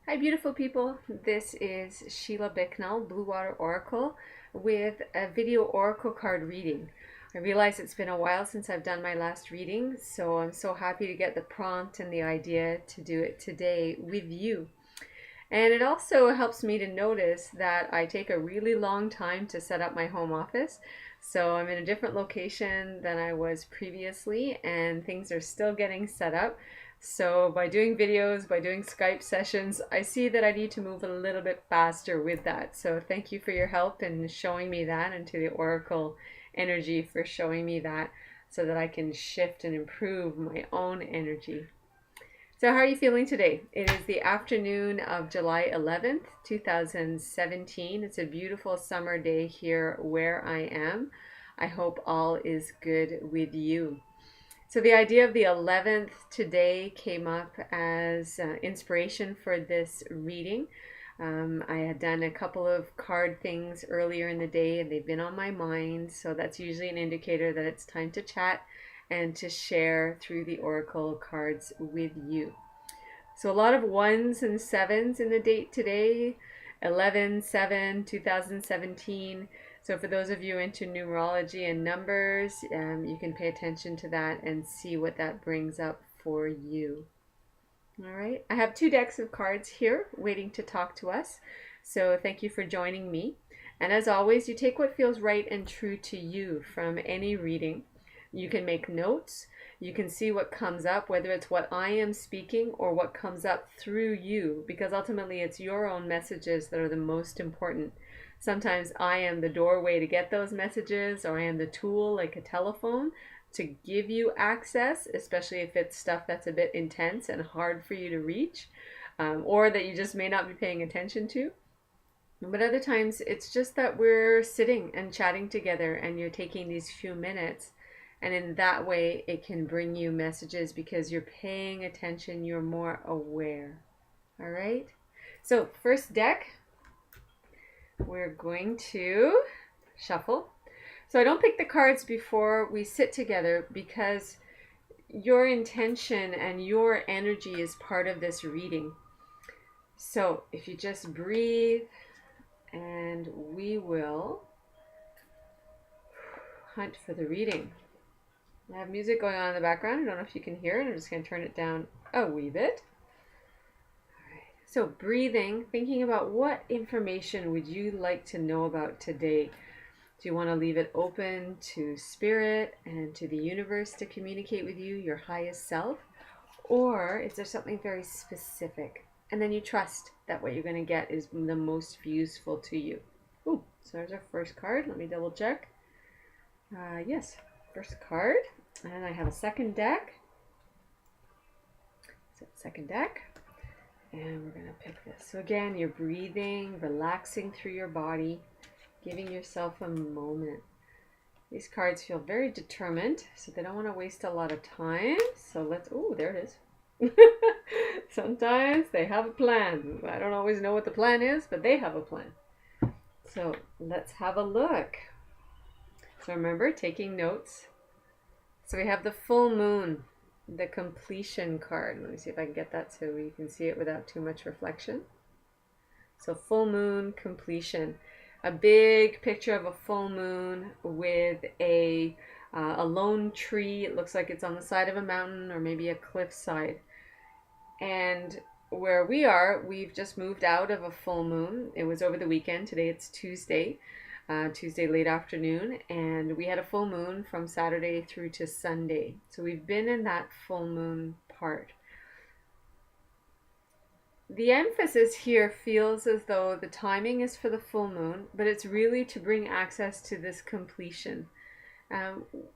Hi, beautiful people. This is Sheila Bicknell, BlueWater Oracle, with a video oracle card reading. I realize it's been a while since I've done my last reading, so I'm so happy to get the prompt and the idea to do it today with you. And it also helps me to notice that I take a really long time to set up my home office. So I'm in a different location than I was previously, and things are still getting set up. So by doing videos, by doing Skype sessions, I see that I need to move a little bit faster with that. So thank you for your help in showing me that, and to the Oracle energy for showing me that, so that I can shift and improve my own energy. So how are you feeling today? It is the afternoon of July 11th, 2017. It's a beautiful summer day here where I am. I hope all is good with you. So the idea of the 11th today came up as inspiration for this reading. I had done a couple of card things earlier in the day and they've been on my mind. So that's usually an indicator that it's time to chat and to share through the oracle cards with you. So a lot of 1s and 7s in the date today, 11/7/2017. So for those of you into numerology and numbers, you can pay attention to that and see what that brings up for you. All right, I have 2 decks of cards here waiting to talk to us. So thank you for joining me. And as always, you take what feels right and true to you from any reading. You can make notes. You can see what comes up, whether it's what I am speaking or what comes up through you, because ultimately it's your own messages that are the most important. Sometimes I am the doorway to get those messages, or I am the tool, like a telephone, to give you access, especially if it's stuff that's a bit intense and hard for you to reach, or that you just may not be paying attention to. But other times it's just that we're sitting and chatting together and you're taking these few minutes, and in that way it can bring you messages because you're paying attention, you're more aware. All right, so first deck, we're going to shuffle. So I don't pick the cards before we sit together because your intention and your energy is part of this reading. So if you just breathe, and we will hunt for the reading. I have music going on in the background. I don't know if you can hear it. I'm just going to turn it down a wee bit. So breathing, thinking about what information would you like to know about today? Do you want to leave it open to spirit and to the universe to communicate with you, your highest self? Or is there something very specific? And then you trust that what you're going to get is the most useful to you. Ooh, so there's our first card. Let me double check. Yes, first card. And I have a second deck. So second deck. And we're going to pick this. So again, you're breathing, relaxing through your body, giving yourself a moment. These cards feel very determined, so they don't want to waste a lot of time. So let's, oh, there it is. Sometimes they have a plan. I don't always know what the plan is, but they have a plan. So let's have a look. So remember, taking notes. So we have the full moon, the completion card. Let me see if I can get that so you can see it without too much reflection. So full moon, completion. A big picture of a full moon with a lone tree. It looks like it's on the side of a mountain or maybe a cliffside. And where we are, we've just moved out of a full moon. It was over the weekend. Today it's Tuesday late afternoon, and we had a full moon from Saturday through to Sunday. So we've been in that full moon part. The emphasis here feels as though the timing is for the full moon, but it's really to bring access to this completion.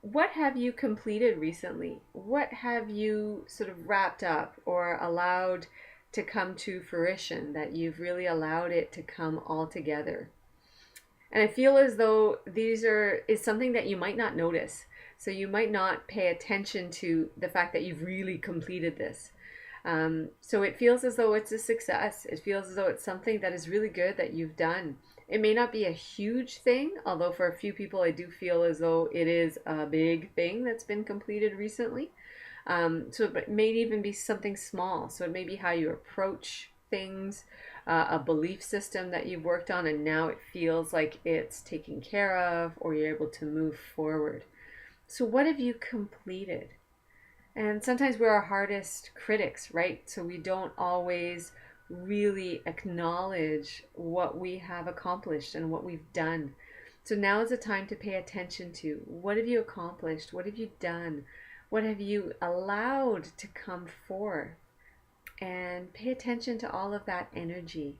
What have you completed recently? What have you sort of wrapped up or allowed to come to fruition, that you've really allowed it to come all together? And I feel as though is something that you might not notice. So you might not pay attention to the fact that you've really completed this. So it feels as though it's a success. It feels as though it's something that is really good that you've done. It may not be a huge thing, although for a few people I do feel as though it is a big thing that's been completed recently. So it may even be something small. So it may be how you approach things, a belief system that you've worked on, and now it feels like it's taken care of, or you're able to move forward. So what have you completed? And sometimes we're our hardest critics, right? So we don't always really acknowledge what we have accomplished and what we've done. So now is the time to pay attention to what have you accomplished? What have you done? What have you allowed to come forth? And pay attention to all of that energy.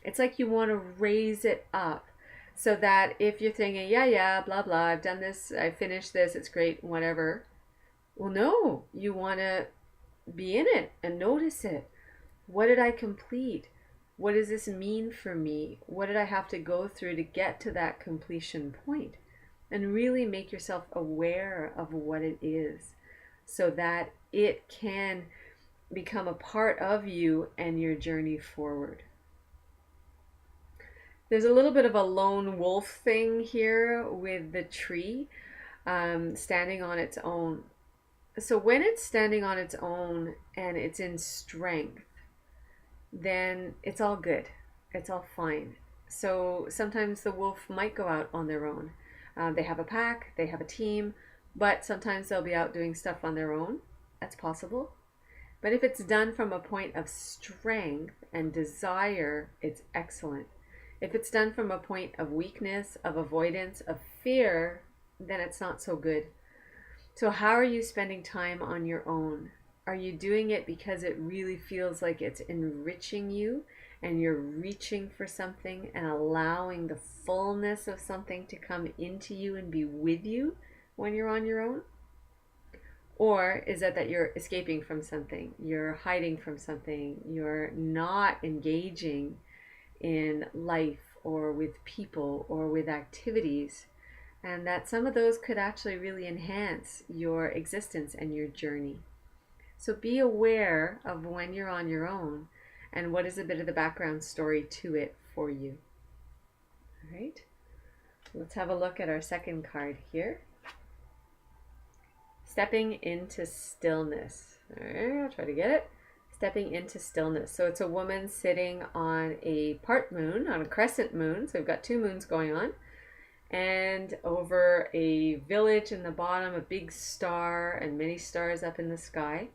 It's like you want to raise it up so that if you're thinking, yeah, blah, blah, I've done this, I finished this, it's great, whatever. Well, no, you want to be in it and notice it. What did I complete? What does this mean for me? What did I have to go through to get to that completion point? And really make yourself aware of what it is so that it can become a part of you and your journey forward. There's a little bit of a lone wolf thing here with the tree standing on its own. So when it's standing on its own and it's in strength, then it's all good. It's all fine. So sometimes the wolf might go out on their own. They have a pack, they have a team, but sometimes they'll be out doing stuff on their own. That's possible. But if it's done from a point of strength and desire, it's excellent. If it's done from a point of weakness, of avoidance, of fear, then it's not so good. So how are you spending time on your own? Are you doing it because it really feels like it's enriching you and you're reaching for something and allowing the fullness of something to come into you and be with you when you're on your own? Or is it that you're escaping from something, you're hiding from something, you're not engaging in life or with people or with activities, and that some of those could actually really enhance your existence and your journey? So be aware of when you're on your own and what is a bit of the background story to it for you. All right, let's have a look at our second card here. Stepping into stillness. All right, I'll try to get it. Stepping into stillness. So it's a woman sitting on a part moon, on a crescent moon. So we've got two moons going on. And over a village in the bottom, a big star and many stars up in the sky.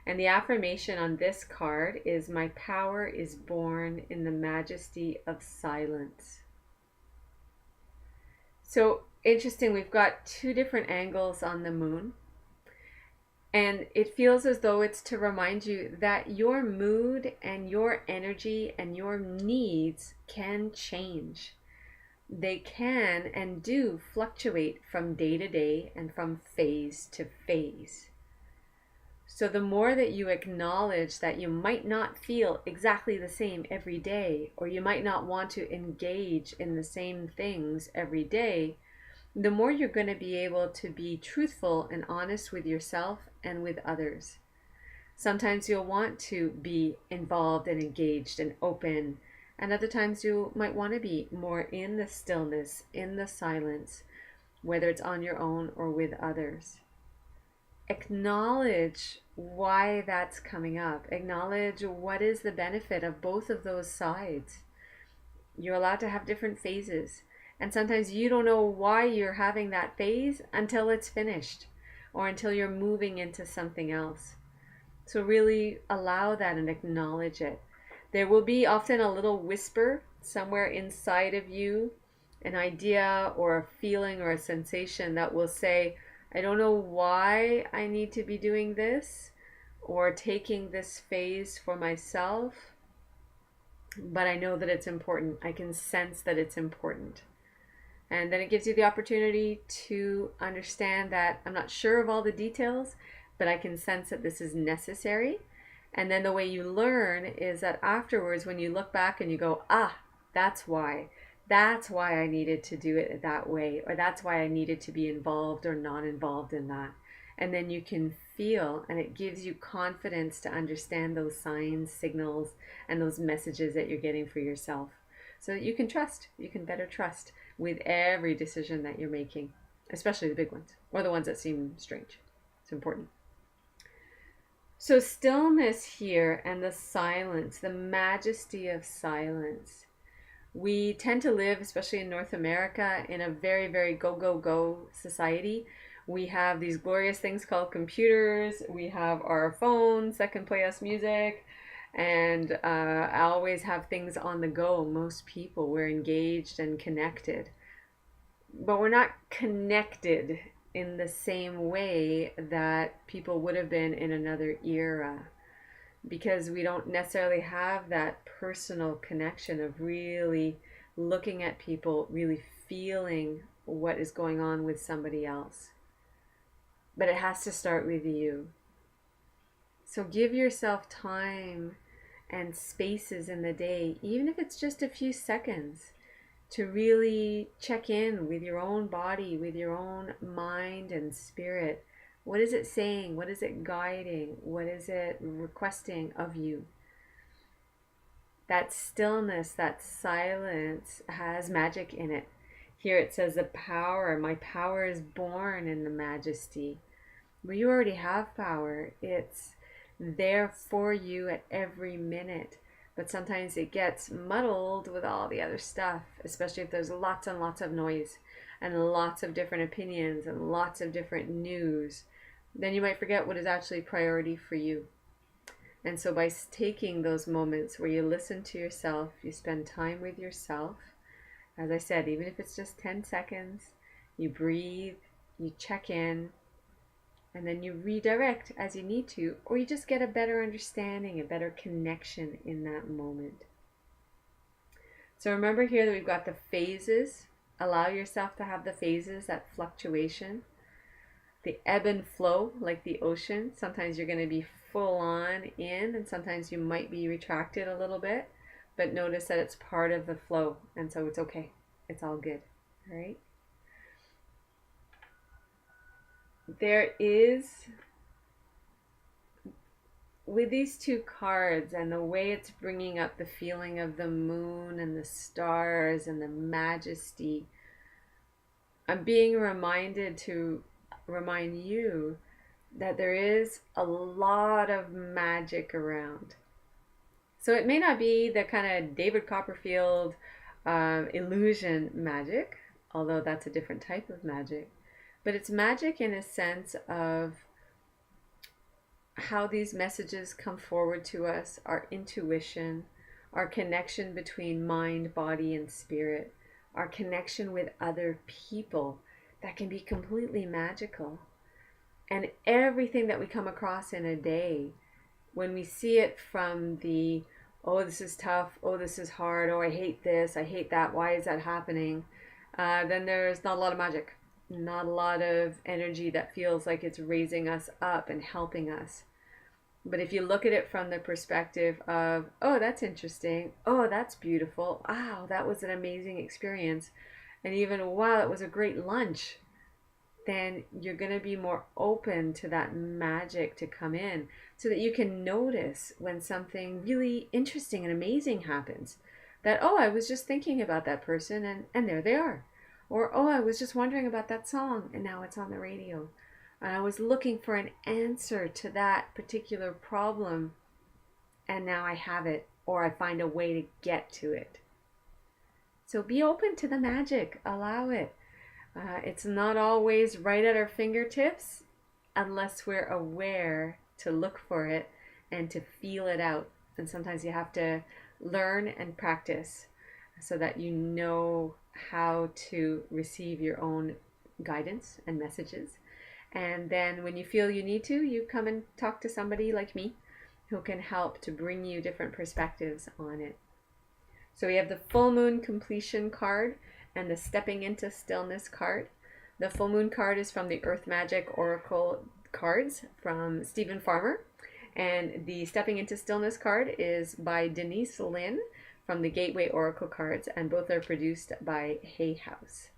And the affirmation on this card is, my power is born in the majesty of silence. So interesting, we've got two different angles on the moon. And it feels as though it's to remind you that your mood and your energy and your needs can change. They can and do fluctuate from day to day and from phase to phase. So the more that you acknowledge that you might not feel exactly the same every day, or you might not want to engage in the same things every day, the more you're going to be able to be truthful and honest with yourself and with others. Sometimes you'll want to be involved and engaged and open, and other times you might want to be more in the stillness, in the silence, whether it's on your own or with others. Acknowledge why that's coming up. Acknowledge what is the benefit of both of those sides. You're allowed to have different phases. And sometimes you don't know why you're having that phase until it's finished or until you're moving into something else. So really allow that and acknowledge it. There will be often a little whisper somewhere inside of you, an idea or a feeling or a sensation that will say, I don't know why I need to be doing this or taking this phase for myself, but I know that it's important. I can sense that it's important. And then it gives you the opportunity to understand that I'm not sure of all the details, but I can sense that this is necessary. And then the way you learn is that afterwards, when you look back and you go, that's why I needed to do it that way, or that's why I needed to be involved or not involved in that. And then you can feel, and it gives you confidence to understand those signs, signals, and those messages that you're getting for yourself. So that you can trust, you can better trust with every decision that you're making, especially the big ones, or the ones that seem strange. It's important. So stillness here and the silence, the majesty of silence. We tend to live, especially in North America, in a very, very go, go, go society. We have these glorious things called computers. We have our phones that can play us music. And I always have things on the go. Most people, we're engaged and connected. But we're not connected in the same way that people would have been in another era, because we don't necessarily have that personal connection of really looking at people, really feeling what is going on with somebody else. But it has to start with you. So give yourself time and spaces in the day, even if it's just a few seconds, to really check in with your own body, with your own mind and spirit. What is it saying? What is it guiding? What is it requesting of you? That stillness, that silence has magic in it. Here it says the power, my power is born in the majesty. Well, you already have power. It's there for you at every minute. But sometimes it gets muddled with all the other stuff, especially if there's lots and lots of noise and lots of different opinions and lots of different news. Then you might forget what is actually priority for you. And so by taking those moments where you listen to yourself, you spend time with yourself, as I said, even if it's just 10 seconds, you breathe, you check in, and then you redirect as you need to, or you just get a better understanding, a better connection in that moment. So remember here that we've got the phases. Allow yourself to have the phases, that fluctuation. The ebb and flow, like the ocean. Sometimes you're going to be full on in, and sometimes you might be retracted a little bit. But notice that it's part of the flow, and so it's okay. It's all good. All right? There is, with these two cards and the way it's bringing up the feeling of the moon and the stars and the majesty, I'm being reminded to remind you that there is a lot of magic around. So it may not be the kind of David Copperfield illusion magic, although that's a different type of magic. But it's magic in a sense of how these messages come forward to us, our intuition, our connection between mind, body, and spirit, our connection with other people that can be completely magical. And everything that we come across in a day, when we see it from the, oh, this is tough, oh, this is hard, oh, I hate this, I hate that, why is that happening? Then there's not a lot of magic. Not a lot of energy that feels like it's raising us up and helping us. But if you look at it from the perspective of, oh, that's interesting, oh, that's beautiful, wow, that was an amazing experience, and even, wow, it was a great lunch, then you're going to be more open to that magic to come in, so that you can notice when something really interesting and amazing happens. That, oh, I was just thinking about that person, and there they are. Or, oh, I was just wondering about that song, and now it's on the radio. And I was looking for an answer to that particular problem, and now I have it, or I find a way to get to it. So be open to the magic. Allow it. It's not always right at our fingertips unless we're aware to look for it and to feel it out. And sometimes you have to learn and practice so that you know how to receive your own guidance and messages. And then when you feel you need to, you come and talk to somebody like me who can help to bring you different perspectives on it. So we have the full moon completion card and the stepping into stillness card. The full moon card is from the Earth Magic Oracle cards from Stephen Farmer. And the stepping into stillness card is by Denise Lynn from the Gateway Oracle cards, and both are produced by Hay House.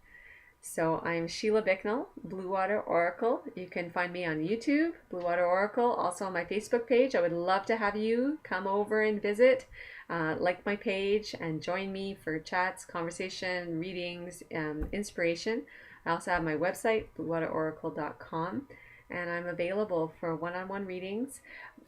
So I'm Sheila Bicknell, BlueWater Oracle. You can find me on YouTube, BlueWater Oracle, also on my Facebook page. I would love to have you come over and visit, like my page, and join me for chats, conversation, readings, inspiration. I also have my website, BlueWaterOracle.com. and I'm available for one-on-one readings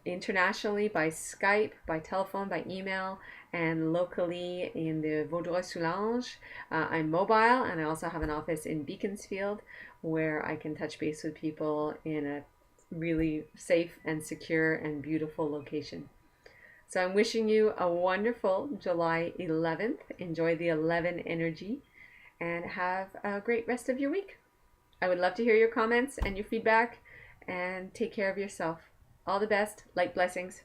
internationally by Skype, by telephone, by email, and locally in the Vaudreuil-Soulanges. I'm mobile, and I also have an office in Beaconsfield where I can touch base with people in a really safe and secure and beautiful location. So I'm wishing you a wonderful July 11th. Enjoy the 11 energy and have a great rest of your week. I would love to hear your comments and your feedback, and take care of yourself. All the best. Light blessings.